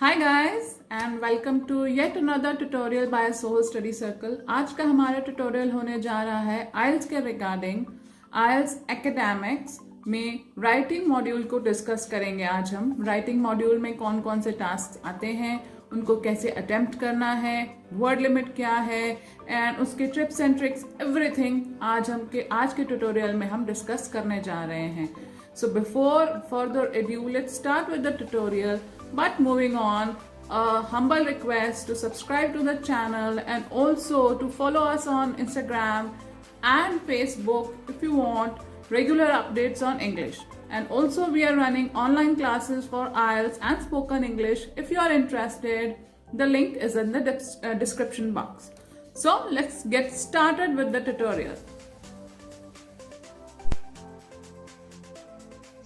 Hi guys and welcome to yet another tutorial by Soul Study Circle। आज का हमारा tutorial होने जा रहा है IELTS के रिगार्डिंग। IELTS एकेडमिक्स में राइटिंग मॉड्यूल को डिस्कस करेंगे। आज हम राइटिंग मॉड्यूल में कौन कौन से टास्क आते हैं, उनको कैसे अटेम्प्ट करना है, वर्ड लिमिट क्या है एंड उसके टिप्स एंड ट्रिक्स एवरीथिंग आज के ट्यूटोरियल में हम डिस्कस करने जा रहे हैं। So before further ado, let's start with the tutorial. But moving on, a humble request to subscribe to the channel and also to follow us on Instagram and Facebook if you want regular updates on English. And also we are running online classes for IELTS and spoken English. If you are interested, the link is in the description box. So let's get started with the tutorial.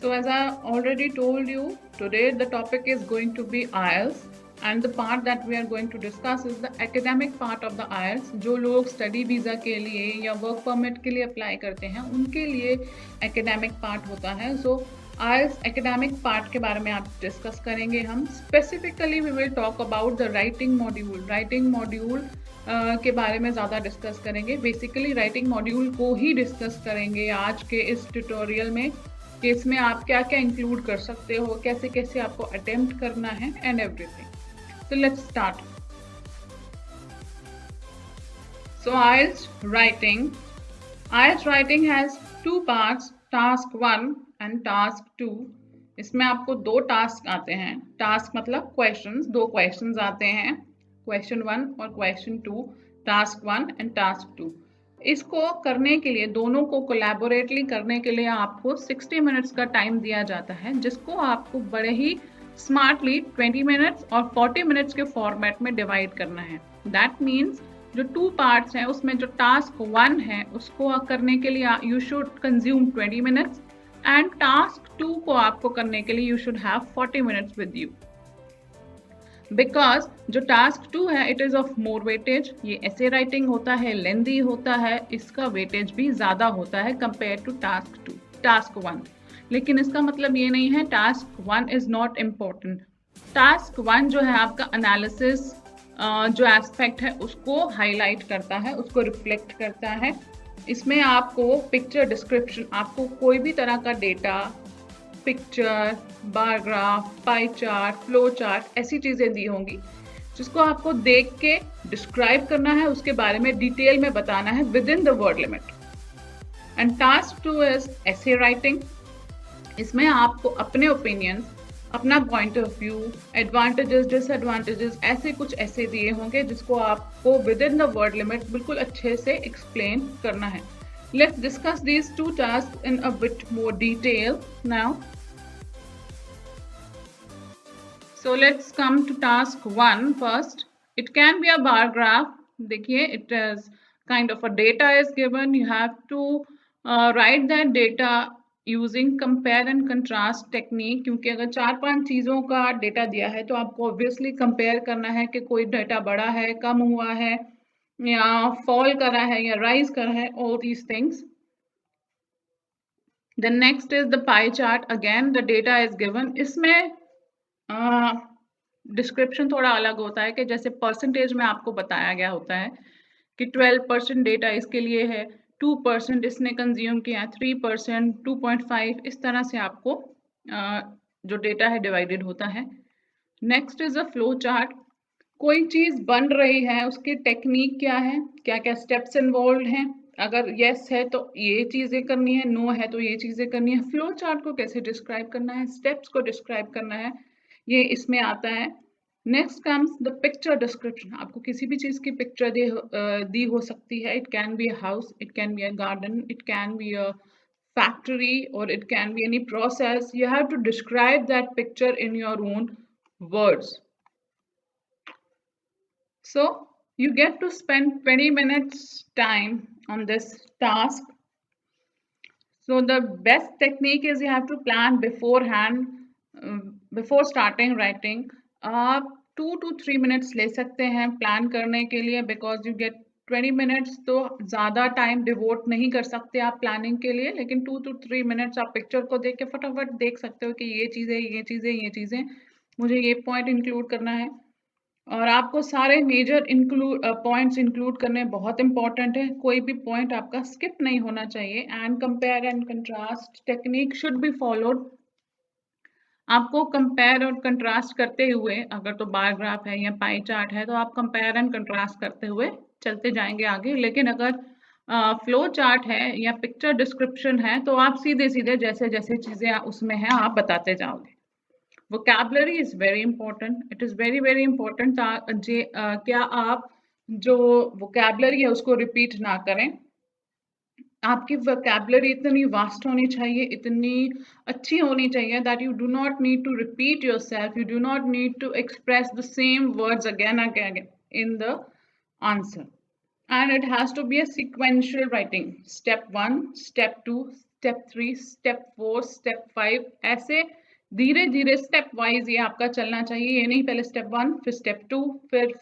So as I already told you, today the topic is going to be IELTS and the part that we are going to discuss is the academic part of the IELTS। जो लोग study visa के लिए या work permit के लिए apply करते हैं उनके लिए एकेडमिक पार्ट होता है। सो IELTS एकेडमिक पार्ट के बारे में आप डिस्कस करेंगे। हम specifically we will talk about the writing module के बारे में ज़्यादा डिस्कस करेंगे। बेसिकली राइटिंग मॉड्यूल को ही डिस्कस करेंगे आज के इस ट्यूटोरियल में कि इसमें आप क्या क्या इंक्लूड कर सकते हो, कैसे कैसे आपको अटेम्प्ट करना है and everything. So let's start. So IELTS writing has two parts, task 1 and task 2। इसमें आपको दो टास्क आते हैं। टास्क मतलब क्वेश्चंस, दो क्वेश्चंस आते हैं, क्वेश्चन 1 और क्वेश्चन 2, टास्क 1 एंड टास्क 2। इसको करने के लिए, दोनों को कोलैबोरेटली करने के लिए आपको 60 मिनट्स का टाइम दिया जाता है, जिसको आपको बड़े ही स्मार्टली 20 मिनट्स और 40 मिनट्स के फॉर्मेट में डिवाइड करना है। दैट मीन्स जो टू पार्ट्स हैं उसमें जो टास्क 1 है उसको करने के लिए you should consume 20 minutes and task 2 को आपको करने के लिए you should have 40 minutes with you. Because जो टास्क 2 है it is of more weightage. ये ऐसे राइटिंग होता है, लेंदी होता है, इसका वेटेज भी ज़्यादा होता है कंपेयर टू टास्क 1। लेकिन इसका मतलब ये नहीं है task 1 is not important. Task 1 जो है आपका एनालिसिस जो एस्पेक्ट है उसको हाईलाइट करता है, उसको रिफ्लेक्ट करता है। इसमें आपको पिक्चर डिस्क्रिप्शन, आपको कोई भी तरह का data, picture, bar graph, pie chart, flow chart, ऐसी चीज़ें दी होंगी जिसको आपको देख के डिस्क्राइब करना है, उसके बारे में डिटेल में बताना है with in the word limit. And task 2 is essay writing. इसमें आपको अपने ओपिनियंस, अपना point of view, advantages, disadvantages, ऐसे कुछ ऐसे दिए होंगे जिसको आपको with in the word limit बिल्कुल अच्छे से एक्सप्लेन करना है। Let's discuss these two tasks in a bit more detail now. So let's come to task 1 first. It can be a bar graph. देखिए, it is kind of a data is given. You have to write that data using compare and contrast technique. क्योंकि अगर 4-5 चीज़ों का data दिया है तो आपको obviously compare करना है कि कोई डेटा बड़ा है, कम हुआ है, या फॉल कर रहा है या राइज कर रहा है, all these things. The next is the pie chart. Again the data is given. इसमें डिस्क्रिप्शन थोड़ा अलग होता है कि जैसे परसेंटेज में आपको बताया गया होता है कि 12% डेटा इसके लिए है, 2% इसने कंज्यूम किया, 3%, 2.5, इस तरह से आपको जो डेटा है डिवाइडेड होता है। Next is a flow chart. कोई चीज़ बन रही है, उसकी टेक्निक क्या है, क्या क्या स्टेप्स इन्वॉल्व हैं, अगर यस है तो ये चीज़ें करनी है, नो है तो ये चीज़ें करनी है। फ्लो चार्ट को कैसे डिस्क्राइब करना है, स्टेप्स को डिस्क्राइब करना है, ये इसमें आता है। Next comes the picture description. आपको किसी भी चीज़ की पिक्चर दी हो सकती है। It can be a house, it can be a garden, it can be a factory, or it can be any process. You have to describe that picture in your own words. So you get to spend 20 minutes time on this task. So the best technique is you have to plan beforehand, before starting writing. आप 2 to 3 minutes ले सकते हैं plan करने के लिए, because you get 20 minutes तो ज़्यादा time devote नहीं कर सकते आप प्लानिंग के लिए, लेकिन 2 to 3 मिनट्स आप पिक्चर को देख के फटाफट देख सकते हो कि ये चीज़ें, ये चीज़ें, ये चीज़ें, मुझे ये पॉइंट इंक्लूड करना है, और आपको सारे मेजर पॉइंट्स इंक्लूड करने बहुत इंपॉर्टेंट है, कोई भी पॉइंट आपका स्किप नहीं होना चाहिए। And compare and contrast technique should be followed. आपको कंपेयर और कंट्रास्ट करते हुए, अगर तो बार ग्राफ है या पाई चार्ट है, तो आप कंपेयर एंड कंट्रास्ट करते हुए चलते जाएंगे आगे। लेकिन अगर फ्लो चार्ट है या पिक्चर डिस्क्रिप्शन है, तो आप सीधे सीधे जैसे जैसे चीजें उसमें हैं आप बताते जाओगे। Vocabulary is very important, it is very very important. क्या आप जो वोकैबुलरी है उसको रिपीट ना करें। आपकी वोकैबुलरी इतनी वास्ट होनी चाहिए, इतनी अच्छी होनी चाहिए that you do not need to repeat yourself, you do not need to express the same words again and again in the answer. And it has to be a sequential writing, step 1, step 2, step 3, step 4, step 5, ऐसे धीरे धीरे step wise ये आपका चलना चाहिए। ये नहीं पहले स्टेप 1 फिर स्टेप 2 फिर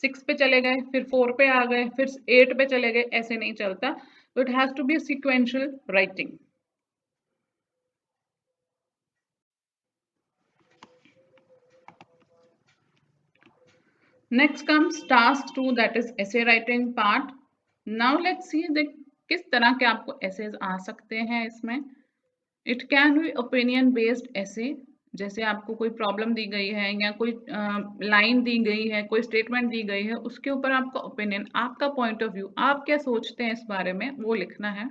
6 पे चले गए फिर 4 पे आ गए फिर 8 पे चले गए, ऐसे नहीं चलता। So it has to be a sequential writing. Next comes task 2, that is essay writing part. Now let's see that किस तरह के आपको essays आ सकते हैं इसमें। It can be opinion based essay, जैसे आपको कोई प्रॉब्लम दी गई है या कोई लाइन दी गई है, कोई स्टेटमेंट दी गई है, उसके ऊपर आपका ओपिनियन, आपका पॉइंट ऑफ व्यू, आप क्या सोचते हैं इस बारे में, वो लिखना है।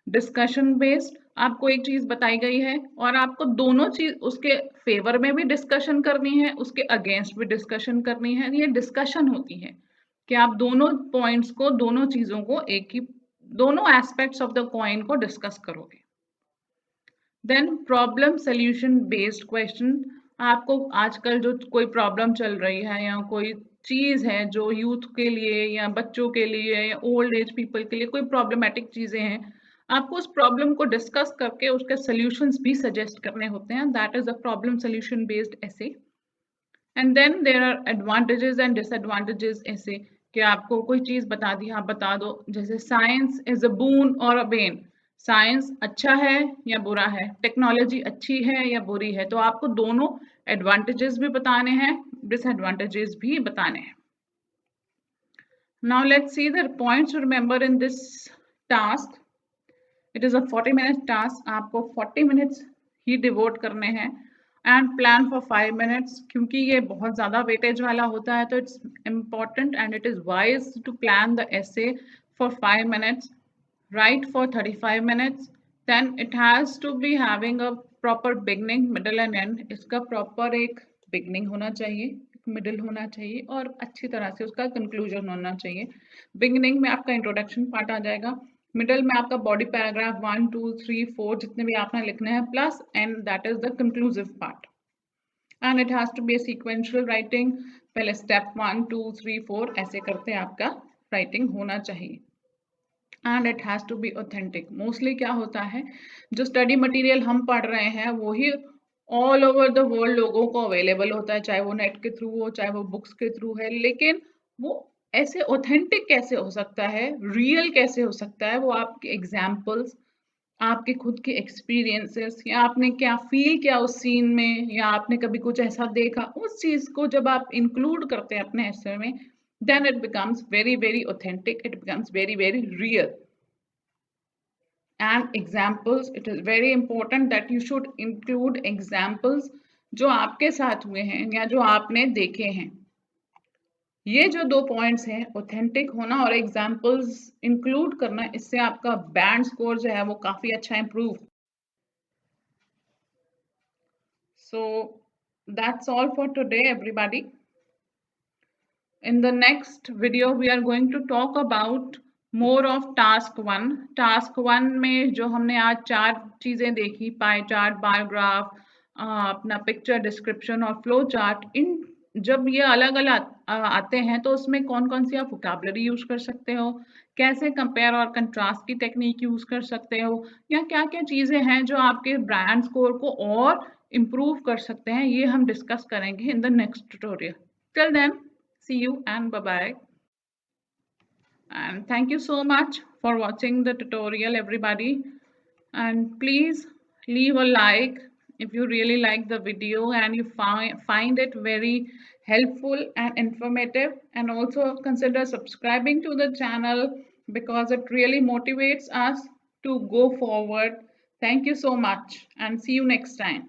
डिस्कशन बेस्ड, आपको एक चीज बताई गई है और आपको दोनों चीज, उसके फेवर में भी डिस्कशन करनी है, उसके अगेंस्ट भी डिस्कशन करनी है। ये डिस्कशन होती है कि आप दोनों पॉइंट्स को, दोनों चीजों को, एक ही दोनों एस्पेक्ट्स ऑफ द कॉइन को डिस्कस करोगे। Then problem solution based question, आपको आजकल जो कोई प्रॉब्लम चल रही है या कोई चीज है जो यूथ के लिए या बच्चों के लिए या ओल्ड एज पीपल के लिए कोई प्रॉब्लमेटिक चीजें हैं, आपको उस प्रॉब्लम को डिस्कस करके उसके सॉल्यूशंस भी सजेस्ट करने होते हैं। That is a problem solution based ऐसे। And then there are advantages and disadvantages ऐसे, कि आपको कोई चीज बता दी, आप बता दो, जैसे साइंस इज अ बून और अ बेन, साइंस अच्छा है या बुरा है, टेक्नोलॉजी अच्छी है या बुरी है, तो आपको दोनों एडवांटेजेस भी बताने हैं, डिसएडवांटेजेस भी बताने हैं। Now let's see the points to remember in this task. It is a 40 minute task, आपको 40 मिनट्स ही डिवोट करने हैं। एंड प्लान फॉर 5 मिनट्स, क्योंकि ये बहुत ज़्यादा वेटेज वाला होता है, तो it's important and it is wise to plan the essay for 5 minutes, write for 35 minutes. Then it has to be having a proper beginning, middle and end. इसका proper एक बिगनिंग होना चाहिए, मिडिल होना चाहिए और अच्छी तरह से उसका कंक्लूजन होना चाहिए। बिगनिंग में आपका इंट्रोडक्शन पार्ट आ जाएगा, मिडल में आपका बॉडी पैराग्राफ 1 2 3 4 जितने भी आपने लिखने हैं, plus and that is the conclusive part. And it has to be a sequential writing, पहले स्टेप 1 2 3 4 ऐसे करते आपका राइटिंग होना चाहिए। And it has to be authentic. Mostly क्या होता है, जो स्टडी मटेरियल हम पढ़ रहे हैं वही ऑल ओवर द वर्ल्ड लोगों को अवेलेबल होता है, चाहे वो नेट के थ्रू हो, चाहे वो बुक्स के थ्रू है, लेकिन वो ऐसे ऑथेंटिक कैसे हो सकता है, रियल कैसे हो सकता है, वो आपके एग्जाम्पल्स, आपके खुद के एक्सपीरियंसेस, या आपने क्या फील किया उस सीन में, या आपने कभी कुछ ऐसा देखा, उस चीज को जब आप इंक्लूड करते हैं अपने एसे में, then it becomes very very authentic, it becomes very very real. And examples, it is very important that you should include examples जो आपके साथ हुए हैं या जो आपने देखे हैं। ये जो 2 पॉइंट्स हैं, ऑथेंटिक होना और एग्जाम्पल्स इंक्लूड करना, इससे आपका बैंड स्कोर जो है वो काफी अच्छा improve. So that's all for today everybody. In the next video we are going to talk about more of task 1. task 1 में जो हमने आज 4 चीजें देखी, पाई चार्ट, बार ग्राफ, अपना पिक्चर डिस्क्रिप्शन और फ्लो चार्ट, इन जब ये अलग अलग आते हैं तो उसमें कौन कौन सी आप वोकैबुलरी यूज कर सकते हो, कैसे कंपेयर और कंट्रास्ट की टेक्निक यूज कर सकते हो, या क्या क्या चीजें हैं जो आपके ब्रांड स्कोर को और इम्प्रूव कर सकते हैं, ये हम डिस्कस करेंगे in the next tutorial. Till then, see you and bye bye, and thank you so much for watching the tutorial everybody, and please leave a like if you really like the video and you find it very helpful and informative, and also consider subscribing to the channel because it really motivates us to go forward. Thank you so much and see you next time.